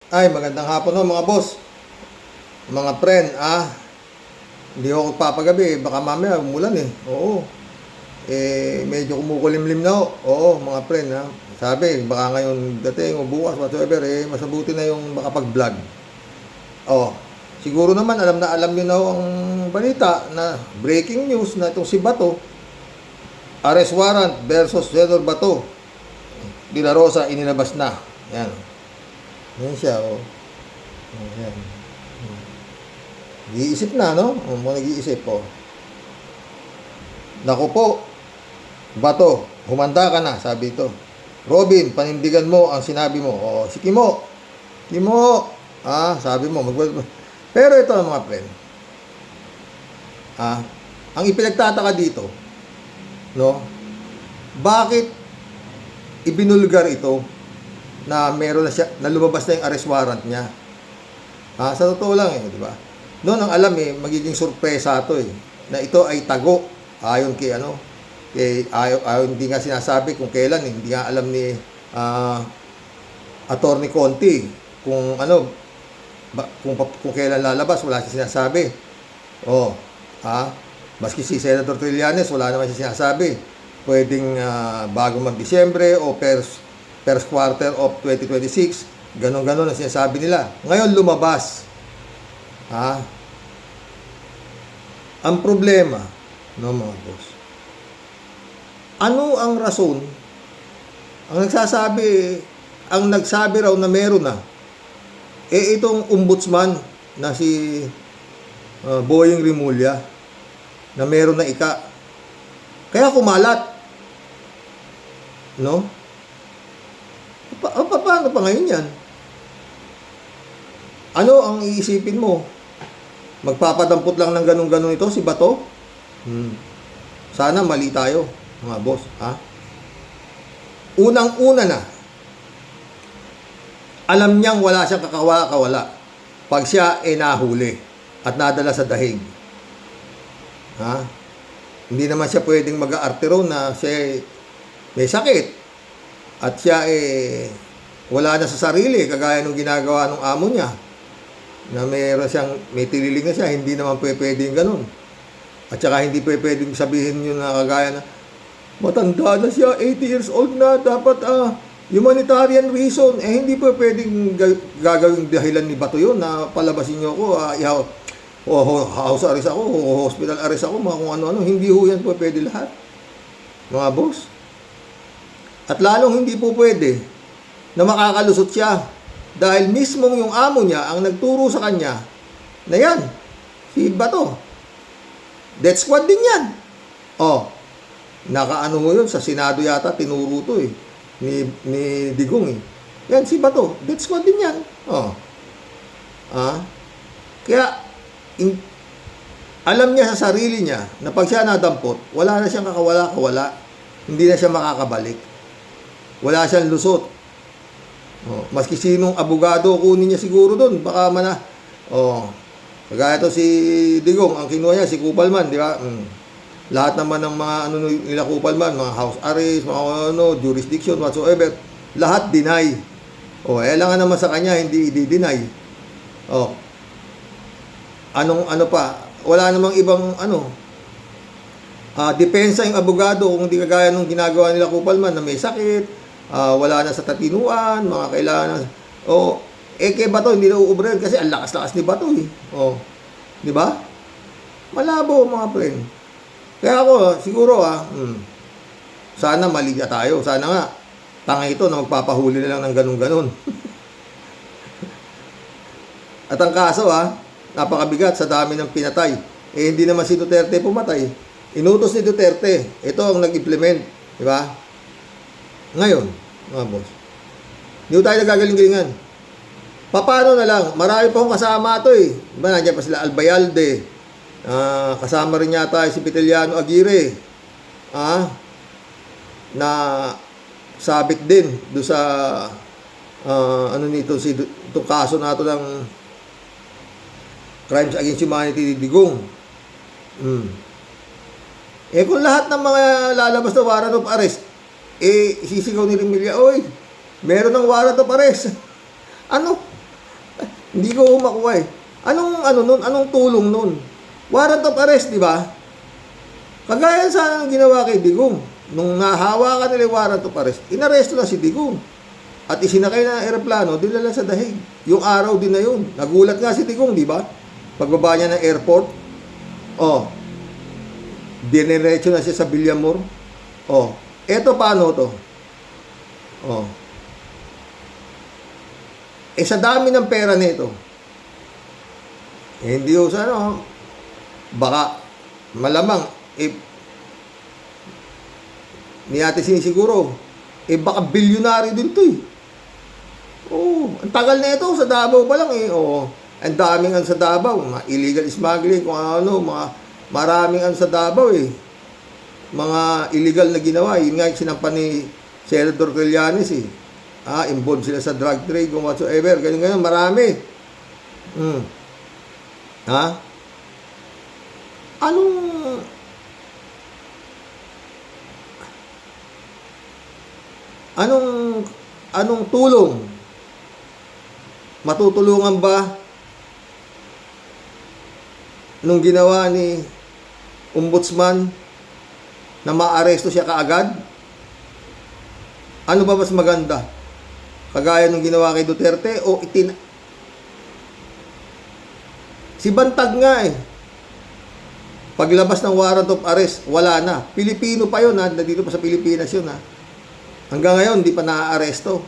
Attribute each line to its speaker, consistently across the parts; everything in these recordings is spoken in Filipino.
Speaker 1: Ay, magandang hapon ho mga boss. Mga friend, hindi ako papagabi. Baka mamaya umulan eh. Oo. Medyo kumukulimlim na ho. Oo, mga friend Sabi, baka ngayon dating o bukas, whatsoever, mas mabuti na yung makapag-vlog. Oh, siguro naman alam niyo na ho ang balita na breaking news na itong si Bato, arrest warrant versus Senador Bato de la Rosa inilabas na. Yan. Yan siya, oh. Yan. Nag-iisip na, no? Nag-iisip po. Naku po, Bato, humanda ka na, sabi ito. Robin, panindigan mo ang sinabi mo. O, si Kimo. Kimo, sabi mo. Pero ito, mga friend. Ang ipinagtataka dito, no? Bakit ibinulgar ito na meron na siya, na lumabas na yung arrest warrant niya? Sa totoo lang di ba? Noon ang alam magiging sorpresa ito na ito ay tago ayon kay hindi nga sinasabi kung kailan hindi nga alam ni Attorney Conti kung kung kailan lalabas, wala siya sinasabi. Maski si Senator Trillanes wala naman siya sinasabi. Pwedeng bago mag-Disyembre o first quarter of 2026, ganon-ganon ang sinasabi nila. Ngayon lumabas. Ang problema, no mga boss, ano ang rason? Ang nagsabi raw na meron na, itong ombudsman na si Boying Rimulya, na meron na kaya kumalat. No? Paano pa ngayon yan? Ano ang iisipin mo? Magpapadampot lang ng ganun-ganun ito si Bato? Sana mali tayo, mga boss. Unang-una na, alam niyang wala siyang kakawala-kawala pag siya nahuli at nadala sa dahig. Hindi naman siya pwedeng mag-aarte na siya may sakit at siya wala na sa sarili kagaya nung ginagawa ng amo niya na may tililing na siya. Hindi naman pwedeng ganun. At saka hindi pwedeng sabihin yun na kagaya na matanda na siya, 80 years old na, dapat humanitarian reason. Hindi pwedeng gagawing dahilan ni Bato yun na palabasin niyo ako, house arrest ako, hospital arrest ako, mga kung ano-ano. Hindi ho yan pwede lahat, mga boss. At lalong hindi po pwede na makakalusot siya dahil mismong yung amo niya ang nagturo sa kanya na yan, si Bato. Death squad din yan. Nakaano mo yun, sa Senado yata, tinuro to ni Digong Yan, si Bato. Death squad din yan. Kaya, alam niya sa sarili niya na pag siya nadampot, wala na siyang kakawala-kawala. Hindi na siya makakabalik. Wala siyang lusot. Maski sinong abogado kunin niya siguro doon, baka kagaya to si Digong, ang kinuha niya si Kupalman, di ba? Lahat naman ng mga nila Kupalman, mga house arrest, mga jurisdiction whatsoever, lahat deny. Kailangan naman sa kanya hindi i-deny. Ano pa? Wala namang ibang depensa yung abogado kung hindi kagaya nung ginagawa nila Kupalman na may sakit, wala na sa tatinuan, mga kailangan kay Bato hindi na uubra kasi ang lakas-lakas ni Bato di ba? Malabo, mga friend. Kaya ako siguro sana mali na tayo. Sana nga tanga ito na magpapahuli na lang ng ganun-ganun. At ang kaso napakabigat sa dami ng pinatay. Hindi naman si Duterte pumatay. Inutos ni Duterte. Ito ang nag-implement, di ba? Ngayon, mga boss, hindi tayo nagagaling-galingan. Paano na lang? Marami pa akong kasama ito Diba, nandiyan pa sila Albayalde. Kasama rin yata si Pitiliano Aguirre. Na sabit din do sa itong kaso nato ng crimes against humanity ni Digong. Kung lahat ng mga lalabas na warrant of arrest sisigaw ni Rimulya, oy, meron ng warrant of arrest. Hindi ko makuha eh. Anong tulong nun? Warrant of arrest, di ba? Kagaya sana ng ginawa kay Digong. Nung nahawakan nila yung warrant of arrest, inaresto na si Digong. At isinakay na ng eroplano, dinala sa Dahig. Yung araw din na yun. Nagulat nga si Digong, di ba? Pagbaba niya ng airport, diniretso na siya sa Villamor. Eto paano to? Sa dami ng pera nito, hindi ko sana, baka malamang, ni ate sinisiguro, baka bilyonary din to eh. Ang tagal na ito, sa Davao pa lang eh. Ang daming sa Davao, mga illegal smuggling, kung ano, maraming sa Davao eh. Mga illegal na ginawa, yun nga yung sinampan ni Senator Trillanes eh. Involved sila sa drug trade, kung whatsoever, ganyan, marami. Anong tulong? Matutulungan ba nung ginawa ni Ombudsman na maaresto siya kaagad? Ano ba mas maganda? Kagaya nung ginawa kay Duterte o si Bantag nga eh. Paglabas ng warrant of arrest, wala na. Pilipino pa yun ha. Nandito pa sa Pilipinas yun ha. Hanggang ngayon, di pa naaaresto.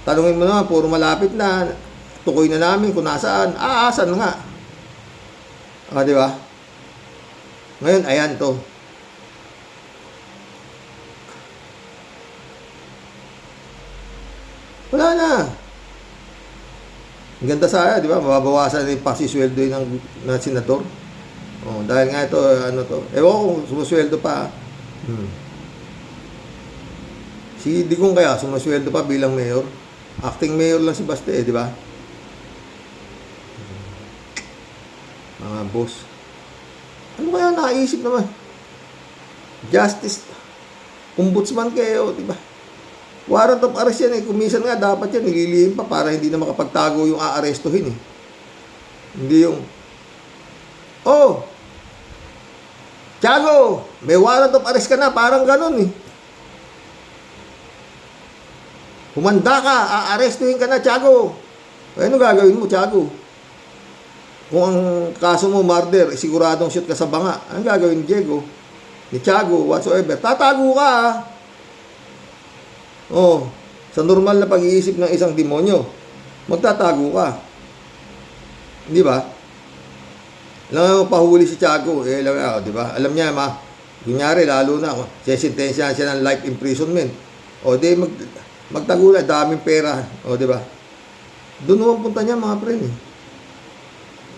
Speaker 1: Tanungin mo naman, puro malapit na. Tukoy na namin kung nasaan. Asan nga. Di ba? Ngayon, ayan to. Wala na. Ang ganda sana, di ba? Mababawasan yung pasisweldo ng senador. Dahil nga ito, ewan ko kung sumusweldo pa. Si Digong kaya, sumusweldo pa bilang mayor. Acting mayor lang si Baste, di ba? Mga boss. Ano kaya naisip naman? Justice. Ombudsman kayo, di ba? Warrant of arrest yan eh. Kumisan nga, dapat yan, nililihim pa para hindi na makapagtago yung aarestuhin eh. Hindi yung, Tiago, may warrant of arrest ka na, parang ganun eh. Humanda ka, aarestuhin ka na, Tiago. Ano gagawin mo, Tiago? Kung ang kaso mo, murder, siguradong shoot ka sa banga, ano gagawin ni Diego? Ni Tiago, whatsoever? Tatago ka ah. Sa normal na pag-iisip ng isang demonyo, magtatago ka. Di ba? Alam mo, pahuli si Tiago, di ba? Alam niya, kunyari, lalo na, sesentensya siya ng life imprisonment. Magtago na, daming pera. Di ba? Doon naman punta niya, mga friend eh.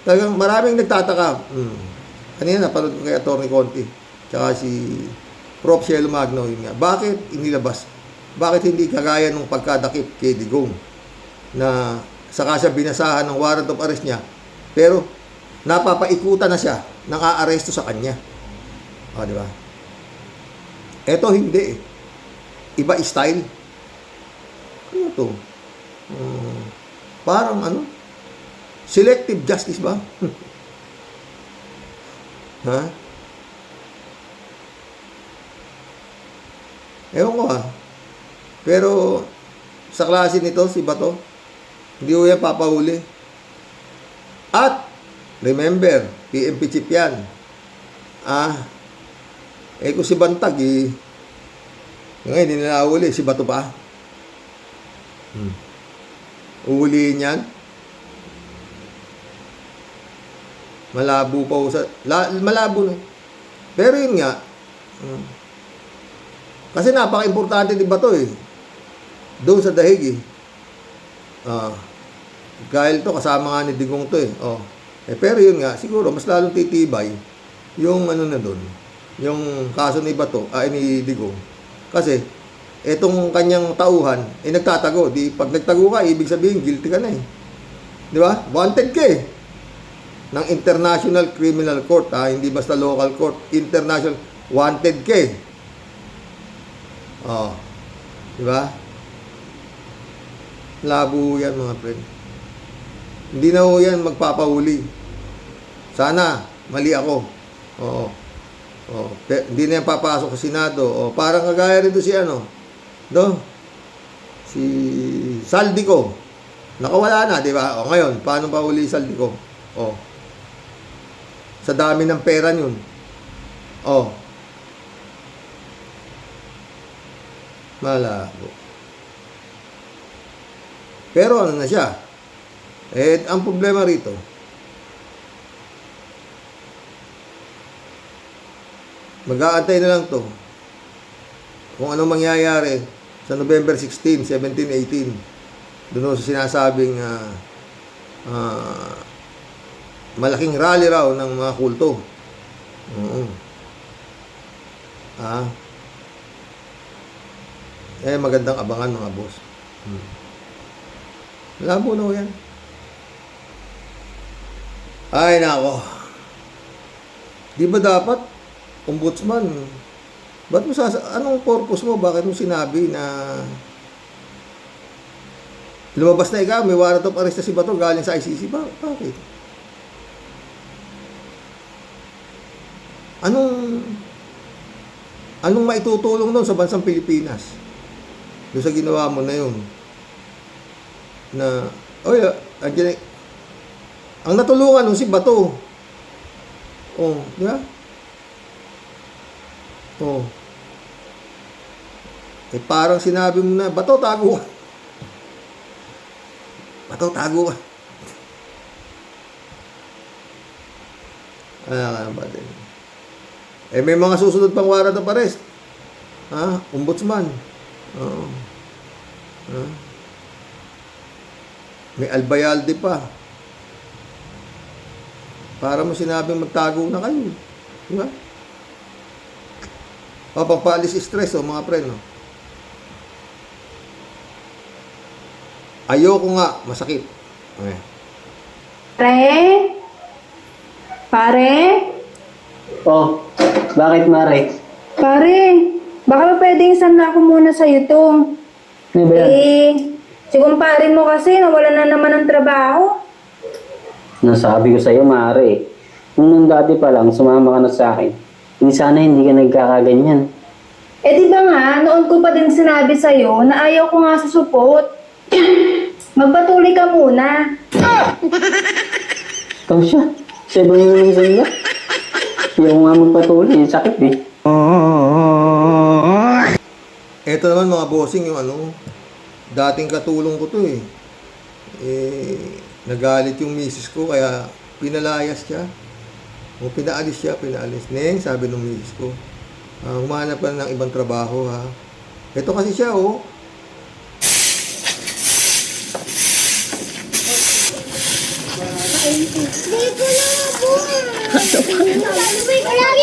Speaker 1: Talagang maraming nagtataka. Kanina, napanood ko kay Atty. Conti, tsaka si Prof. Cielo Magno, yun nga. Bakit inilabas? Bakit hindi kagaya nung pagkadakip kay Digong na saka siya binasahan ng warrant of arrest niya, pero napapaikutan na siya ng aaresto sa kanya. Di ba? Eto hindi eh. Iba style. Ano to? Parang selective justice ba? Ewan ko Pero sa klase nito, si Bato, hindi ko yan papahuli. At, remember, PMP chief yan. Kung si Bantag, ngayon, hindi nila huli, si Bato pa. Uhulihin yan. Malabo pa malabo na. Pero yun nga, kasi napaka-importante di Bato eh. Doon sa Dahig eh. Dahil to, kasama nga ni Digong to eh. Pero yun nga, siguro, mas lalong titibay yung na doon. Yung kaso ni Bato, ni Digong. Kasi, etong kanyang tauhan, nagtatago. Pag nagtago ka, ibig sabihin, guilty ka na eh. Di ba? Wanted ka eh. Ng International Criminal Court, hindi basta local court. International, wanted ka eh. Di ba? Labo yan mga friend. Hindi na ho yan magpapahuli. Sana, mali ako. Oo. Oo. Hindi na yan papasok sa Senado. O, parang kagaya rito si ano. Si Saldico. Nakawala na, di ba? O ngayon, paano pa uli Saldico? O. Sa dami ng pera yun. O. Malabo. Pero ano na siya? Ang problema rito, mag-aantay na lang to kung anong mangyayari sa November 16, 17, 18. Doon sa sinasabing malaking rally raw ng mga kulto. Magandang abangan mga boss. Labo na yan. Ay, nako. Di ba dapat, ombudsman, ba't mo anong purpose mo? Bakit mo sinabi na lumabas na ikaw, may warrant of arrest na si Bato galing sa ICC? Bakit? Anong maitutulong doon sa bansang Pilipinas? Doon sa ginawa mo na yun. Andiyan, ang natulungan nung si Bato. Di ba? Parang sinabi mo na, Bato, tago ka. Bato, tago ka. Ba din? May mga susunod pang warrant of arrest. Ombudsman. May albayalde pa. Para mo sinabing magtago na kayo. Di ba? Pampalis stress, mga friend. Ayoko nga, masakit. Okay.
Speaker 2: Pare?
Speaker 3: Bakit Mare?
Speaker 2: Pare, baka ba pwedeng sanla ko muna sa'yo to?
Speaker 3: Ano ba yan?
Speaker 2: Si kumpare mo kasi, nawala na naman ng trabaho.
Speaker 3: Nasabi ko sa'yo Mare, nung dati pa lang sumama ka na sa akin, sana hindi ka nagkakaganyan.
Speaker 2: Di ba nga, noon ko pa din sinabi sa'yo na ayaw ko nga sa support. Magpatuloy ka muna.
Speaker 3: Ikaw siya ba yung sa'yo? Ayaw nga magpatuloy, sakit eh.
Speaker 1: Ito naman mga bossing, yung dating katulong ko to nagalit yung misis ko, kaya pinalayas siya. Pinaalis. Neng, sabi ng misis ko, humanap ka ng ibang trabaho, ha. Ito kasi siya,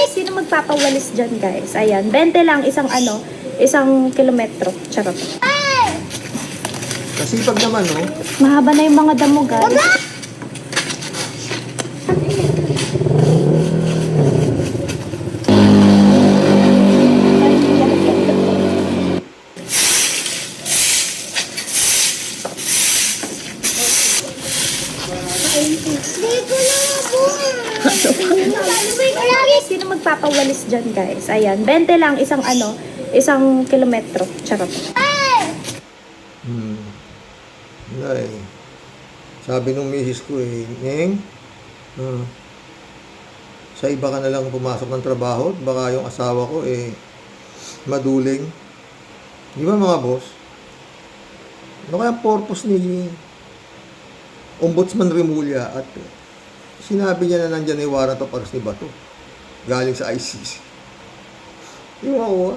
Speaker 4: Sino magpapawalis dyan, guys? Ayan, 20 lang isang kilometro. Charot.
Speaker 1: Kasipag naman,
Speaker 4: Mahaba na yung mga damo, guys. Sino magpapawalis dyan, guys? Ayan, 20 lang isang kilometro. Charot.
Speaker 1: Sabi nung misis ko, Neng, sa iba ka na lang pumasok ng trabaho, baka yung asawa ko, maduling. Di ba mga boss? Ano kaya purpose ni Ombudsman Remulla at sinabi niya na nandyan yung warrant of arrest ni Bato galing sa ICC. Yung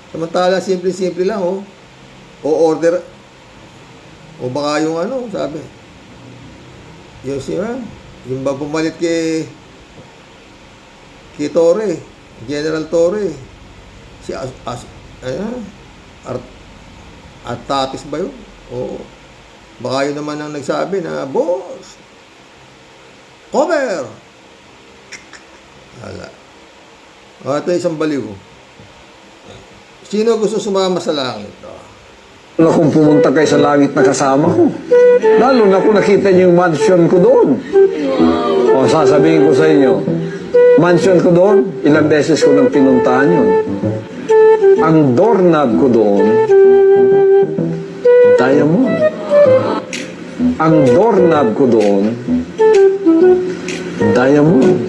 Speaker 1: samantala, simple lang, o order, o baka yung sabi, yung ba pumalit kay Torre, General Torre, si Artatis ba yun? Baka yun naman ang nagsabi na, boss, cover! Hala. Ito isang baliw. Sino gusto sumama sa langit?
Speaker 5: na kung pumunta kayo sa langit na kasama ko. Lalo na kung nakita niyo yung mansion ko doon. O sasabihin ko sa inyo, mansion ko doon, ilang beses ko nang pinuntahan yun. Ang doorknob ko doon, diamond. Ang doorknob ko doon, diamond.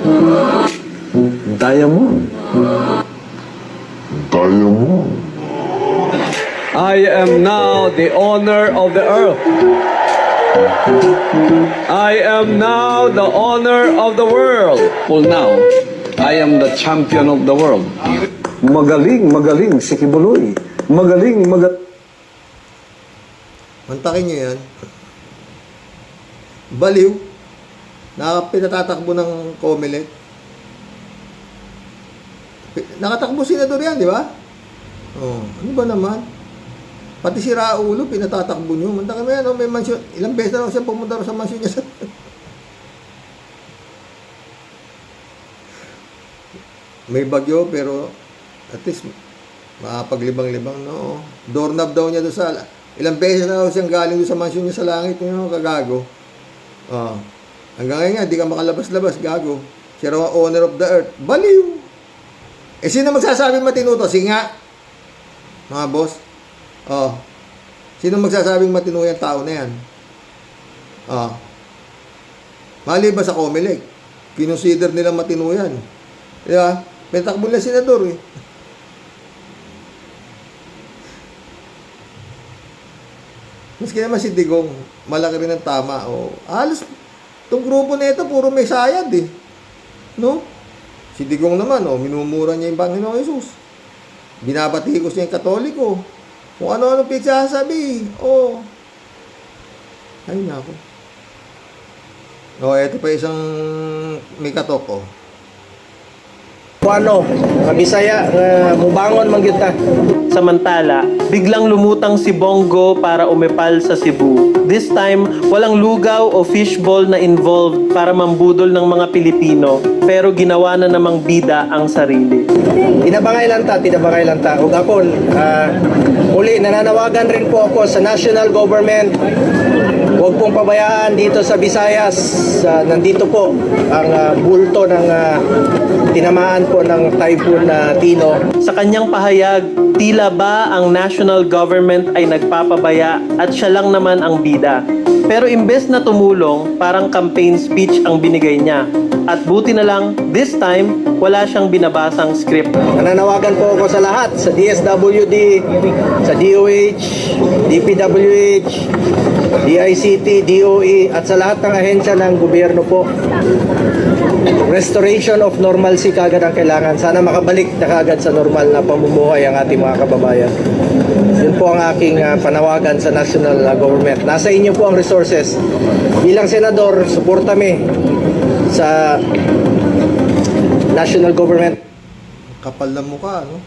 Speaker 5: Diamond. Diamond. I am now the owner of the earth. I am now the owner of the world. Well, now, I am the champion of the world. Magaling si Kibuloy. Magaling.
Speaker 1: Mantakin nyo yan. Baliw. Pinatatakbo ng Comelec. Nakatakbo senador yan, di ba? Oh, ano ba naman? Pati si Raulo, pinatatakbo nyo. Mantakin mo yan, oh, may mansyon. Ilang beses na raw siya pumunta sa mansyon niya. May bagyo, pero at least makapaglibang-libang, no? Doorknob daw niya doon sa... Ilang beses na raw siyang galing doon sa mansyon niya sa langit. Yun, kagago. Oh. Hanggang ngayon nga, di ka makalabas-labas, gago. Siya raw ang owner of the earth. Baliw! Eh, sino magsasabi matino to? Sige nga. Mga boss. Oh. Sino magsasabing matino yung tao na yan? Oh. Mali ba sa Comelec? Kinonsider nila matino yan. Diba? Pentakbo na senador eh. Maski naman si Digong, malaki rin ang tama. Oh. Halos, itong grupo na ito, puro may sayad eh. No? Si Digong naman, oh, minumura niya yung Panginoon Jesus. Binabatikos niya yung Katoliko. Kung ano-ano pinagsasabi. Oh. Ay, nako. Oh, ito pa isang may katok, oh.
Speaker 6: Ano, Bisaya, mubangon man gyud ta.
Speaker 7: Samantala, biglang lumutang si Bongo para umepal sa Cebu. This time, walang lugaw o fishball na involved para mambudol ng mga Pilipino, pero ginawa na namang bida ang sarili.
Speaker 6: Tinabangay lang ta. Ug ako, muli, nananawagan rin po ako sa national government. Huwag pong pabayaan dito sa Visayas. Nandito po ang bulto ng tinamaan po ng Typhoon Tino.
Speaker 7: Sa kanyang pahayag, tila ba ang national government ay nagpapabaya at siya lang naman ang bida. Pero imbes na tumulong, parang campaign speech ang binigay niya. At buti na lang, this time, wala siyang binabasang script.
Speaker 6: Nananawagan po ako sa lahat, sa DSWD, sa DOH, DPWH, DICT, DOE, at sa lahat ng ahensya ng gobyerno po. Restoration of normalcy kagad ang kailangan. Sana makabalik na kagad sa normal na pamumuhay ang ating mga kababayan. Yun po ang aking panawagan sa national government. Nasa inyo po ang resources. Bilang senador, suporta mi sa national government.
Speaker 1: Kapal na mukha, no?